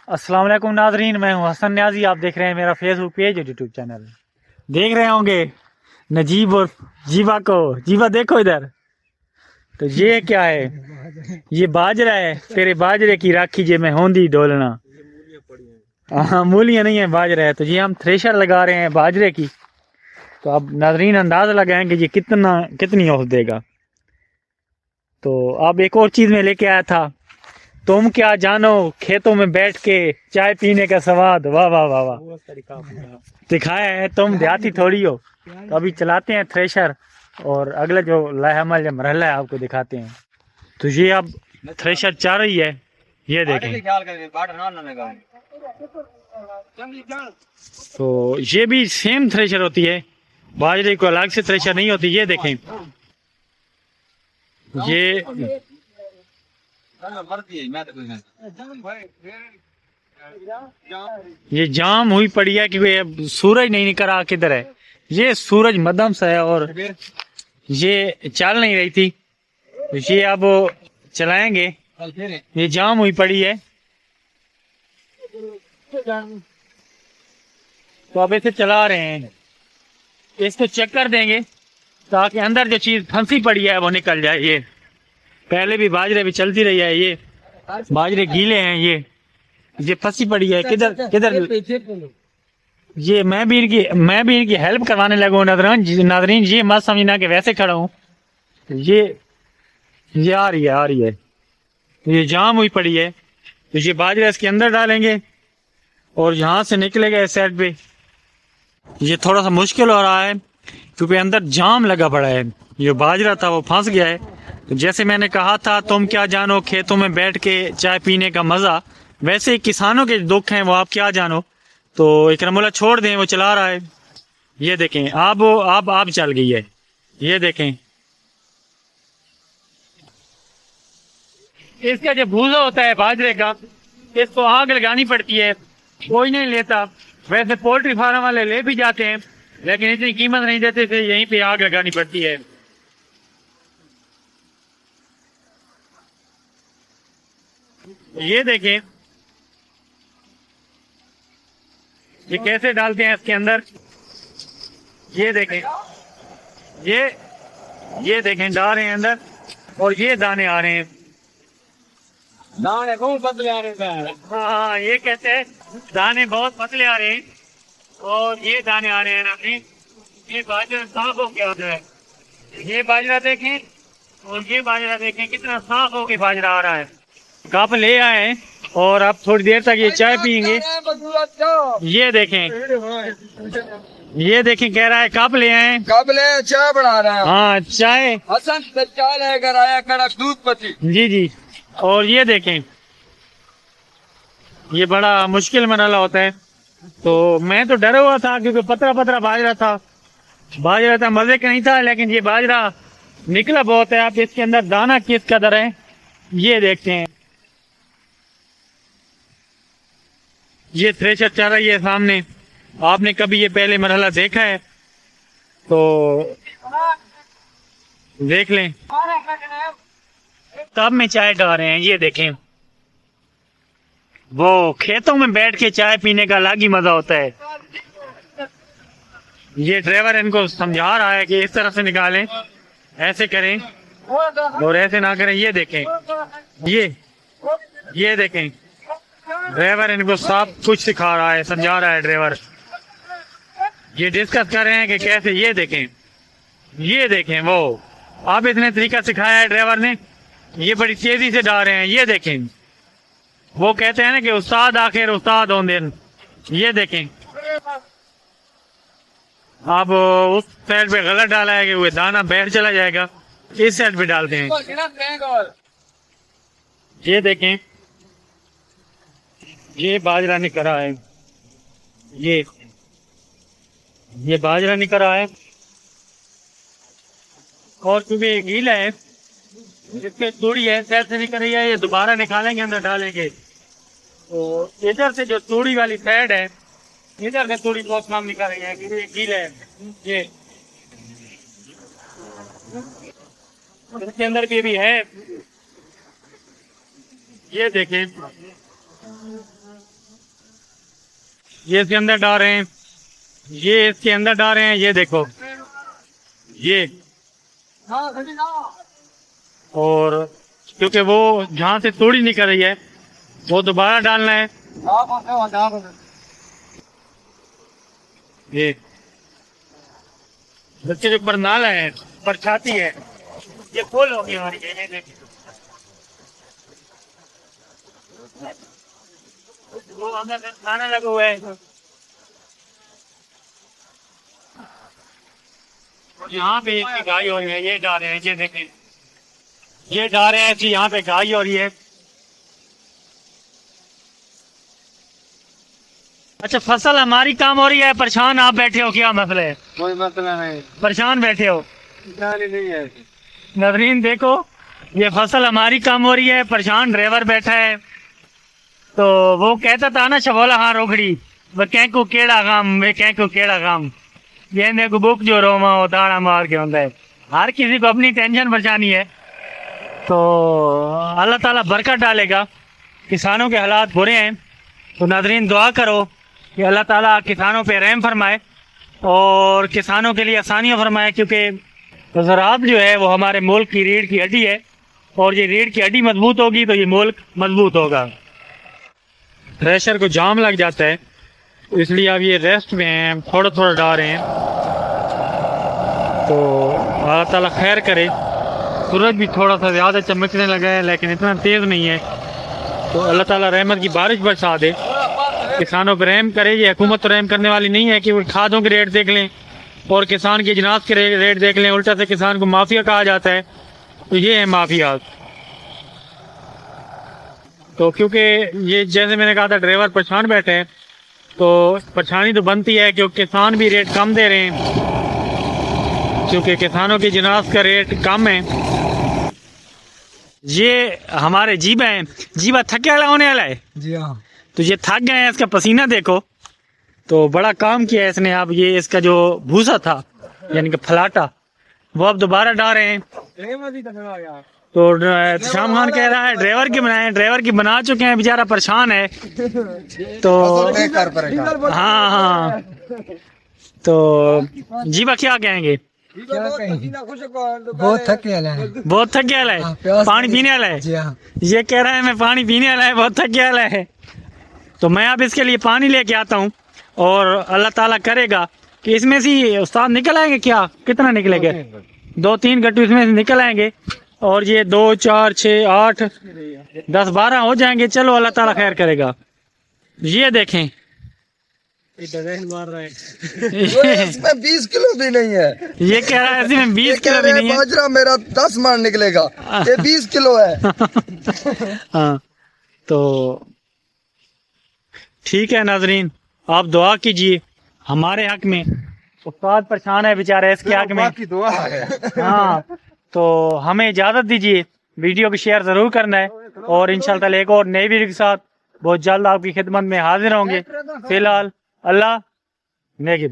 अस्सलाम वालेकुम नाजरीन, मैं हूं हसन न्याजी। आप देख रहे हैं मेरा फेसबुक पेज और यूट्यूब चैनल। देख रहे होंगे नजीब और जीवा को। जीवा देखो इधर। तो ये क्या है? ये बाजरा है। तेरे बाजरे की राखी जे मैं होंदी डोलना। हाँ, मूलियां नहीं है, बाजरा है। तो ये हम थ्रेशर लगा रहे हैं बाजरे की। तो अब नाजरीन अंदाजा लगाएं कि ये कितनी औसत देगा। तो अब एक और चीज में लेके आया था। तुम क्या जानो खेतों में बैठ के चाय पीने का स्वाद। वाह वाह वाह वाह। दिखाया है, तुम देहाती थोड़ी हो। तो अभी चलाते हैं थ्रेशर और अगला जो लाहमल या मरहला है आपको दिखाते हैं। तो ये अब थ्रेशर चल रही है, ये देखें। तो ये भी सेम थ्रेशर होती है, बाजरे को अलग से थ्रेशर नहीं होती। ये देखें, ये ये जाम हुई पड़ी है क्योंकि अब सूरज नहीं निकल रहा किधर है। ये सूरज मध्यम सा है और ये चल नहीं रही थी। तो ये अब चलाएंगे। ये जाम हुई पड़ी है, तो अब इसे चला रहे हैं। इसको चेक कर देंगे ताकि अंदर जो चीज फंसी पड़ी है वो निकल जाए। ये पहले भी बाजरे भी चलती रही है, ये बाजरे गीले हैं। ये फंसी पड़ी है किधर किधर। ये मैं भी इनकी हेल्प करवाने लगा हूँ। नादरीन ये मत समझना कि वैसे खड़ा हूँ। ये आ रही है। तो ये जाम हुई पड़ी है, तो ये बाजरा इसके अंदर डालेंगे और यहाँ से निकलेगा इस साइड पे। ये थोड़ा सा मुश्किल हो रहा है क्योंकि अंदर जाम लगा पड़ा है। ये बाजरा था वो फंस गया है। तो जैसे मैंने कहा था, तुम क्या जानो खेतों में बैठ के चाय पीने का मजा, वैसे ही किसानों के दुख हैं वो आप क्या जानो। तो इकरामुल्लाह छोड़ दें, वो चला रहा है। ये देखें, अब चल गई है। ये देखें, इसका जो भूसा होता है बाजरे का, इसको आग लगानी पड़ती है। कोई नहीं लेता। वैसे पोल्ट्री फार्म वाले ले भी जाते हैं लेकिन इतनी कीमत नहीं देते थे, यहीं पे आग लगानी पड़ती है। ये देखें, ये कैसे डालते हैं इसके अंदर। ये देखें, ये ये देखें डाल रहे हैं अंदर और ये दाने आ रहे हैं। दाने बहुत पतले आ रहे हैं। हाँ, ये कहते हैं दाने बहुत पतले आ रहे हैं और ये दाने आ रहे हैं ना। ये बाजरा साफ हो गया है। ये बाजरा देखें और ये बाजरा देखें, कितना साफ होके बाजरा आ रहा है। कप ले आए और अब थोड़ी देर तक ये चाय पियेंगे। ये देखें कह रहा है कप ले आए, कब ले चाय बना रहे हैं। हाँ चाय। हसन चाय लेकर आया, कड़क दूध पत्ती। जी जी। और ये देखें, ये बड़ा मुश्किल मरहला होता है। तो मैं तो डरा हुआ था क्योंकि पतला पतला बाजरा था, मजे का नहीं था। लेकिन ये बाजरा निकला बहुत है। आप इसके अंदर दाना किस कदर है ये देखते हैं। ये थ्रेशर चल रही है सामने। आपने कभी ये पहले मरहला देखा है तो देख लें। तब में चाय डाल रहे हैं। ये देखें, वो खेतों में बैठ के चाय पीने का अलग ही मजा होता है। ये ड्राइवर इनको समझा रहा है कि इस तरह से निकालें, ऐसे करें और ऐसे ना करें। ये देखें, ये देखें, ड्राइवर इनको सब कुछ सिखा रहा है, समझा रहा है ड्राइवर। ये डिस्कस कर रहे हैं कि कैसे। ये देखें वो अब इतने तरीका सिखाया है ड्राइवर ने। ये बड़ी तेजी से डाल रहे हैं। ये देखें, वो कहते हैं ना कि उस्ताद आखिर उस्ताद हों दिन। ये देखें, अब उस साइड पे गलत डाला है कि वो दाना बैठ चला जाएगा, इस साइड पे डालते हैं। ये देखें, ये बाजरा निकल रहा है। ये बाजरा निकल रहा है और क्योंकि गीला है, इसके तूड़ी है साइड से निकल रही है। ये दोबारा निकालेंगे, अंदर डालेंगे। तो इधर से जो तूड़ी वाली साइड है, इधर से तूड़ी बहुत कम निकल रही है क्योंकि ये गीला है। इसके अंदर भी है। ये देखें, ये इसके अंदर डाल रहे हैं, ये इसके अंदर डाल रहे हैं, ये देखो ये। और क्योंकि वो जहाँ से तोड़ी निकल रही है वो दोबारा डालना है। ये बच्चे जो बरनाला है, बरछाती है, ये फुल हो गई हमारी। ये देखिए वो अंदर खाना लगा हुआ है। यहाँ पे एक गाय हो रही है, ये डाल रहे हैं, ये देखें, ये डाल रहे हैं कि यहाँ पे गाय हो रही है। अच्छा, फसल हमारी काम हो रही है, परेशान आप बैठे हो, क्या मसला है? कोई मसला नहीं, परेशान बैठे हो? नहीं है। नजरीन देखो, ये फसल हमारी काम हो रही है, परेशान ड्राइवर बैठा है। तो वो कहता था ना शबोला हाँ रोकड़ी, वह कैंकू केड़ा काम, वे कैंकू केड़ा काम, ये ने को बुक जो रोमा हो दाड़ा मार के होता है। हर किसी को अपनी टेंशन परेशानी है, तो अल्लाह ताला बरकत डालेगा। किसानों के हालात बुरे हैं, तो नाज़रीन दुआ करो कि अल्लाह ताला किसानों पे रहम फरमाए और किसानों के लिए आसानियाँ फरमाए, क्योंकि ज़राअत जो है वो हमारे मुल्क की रीढ़ की हड्डी है, और ये रीढ़ की हड्डी मजबूत होगी तो ये मुल्क मजबूत होगा। थ्रेशर को जाम लग जाता है, तो इसलिए अब ये रेस्ट में हैं, थोड़ा थोड़ा डाल रहे हैं। तो अल्लाह ताला खैर करे। सूरज भी थोड़ा सा ज़्यादा चमकने लगा है, लेकिन इतना तेज़ नहीं है, तो अल्लाह ताला रहमत की बारिश बरसा दे, किसानों पर रहम करे। ये हुकूमत तो रहम करने वाली नहीं है कि वो खादों के रेट देख लें और किसान की अजनास के रेट देख लें, उल्टा से किसान को माफिया कहा जाता है। तो ये है माफिया। तो क्योंकि ये जैसे मैंने कहा था ड्राइवर परेशान बैठे हैं, तो परेशानी तो बनती है क्योंकि किसान भी रेट कम दे रहे हैं, क्योंकि किसानों की अजनास का रेट कम है। ये हमारे जीबा हैं, जीबा थके वाला होने वाला है जी हाँ। तो ये थक गए हैं, इसका पसीना देखो, तो बड़ा काम किया है इसने। अब ये इसका जो भूसा था यानी कि फलाटा, वो अब दोबारा डाल रहे हैं। तो शाम खान कह रहा है ड्राइवर की बनाए, ड्राइवर की बना चुके हैं, बेचारा परेशान है। तो हाँ हाँ, तो जीबा क्या कहेंगे? बहुत थके वाला है, बहुत थके वाला है, पानी पीने वाला है। ये कह रहा है मैं पानी पीने वाला है, बहुत थके वाला है। तो मैं अब इसके लिए पानी लेके आता हूँ, और अल्लाह ताला करेगा कि इसमें से उस्ताद निकल आएंगे। क्या कितना निकलेंगे? 2-3 गट्टू इसमें से निकल आएंगे, और ये 2 4 6 8 10 12 हो जाएंगे। चलो अल्लाह ताला खैर करेगा। ये देखें, मार रहा है। इसमें 20 किलो भी नहीं है। ये कह रहा है इसमें 20 किलो भी नहीं है। बाजरा मेरा 10 मन निकलेगा, ये 20 किलो है। हाँ, तो ठीक है नाजरीन, आप दुआ कीजिए हमारे हक में। उस्ताद परेशान है बेचारा इसके हक में। की दुआ है। हाँ, तो हमें इजाजत दीजिए, वीडियो को शेयर जरूर करना है, और इंशाल्लाह एक और नई वीडियो के साथ बहुत जल्द आपकी खिदमत में हाजिर होंगे। फिलहाल अल्लाह नेकी।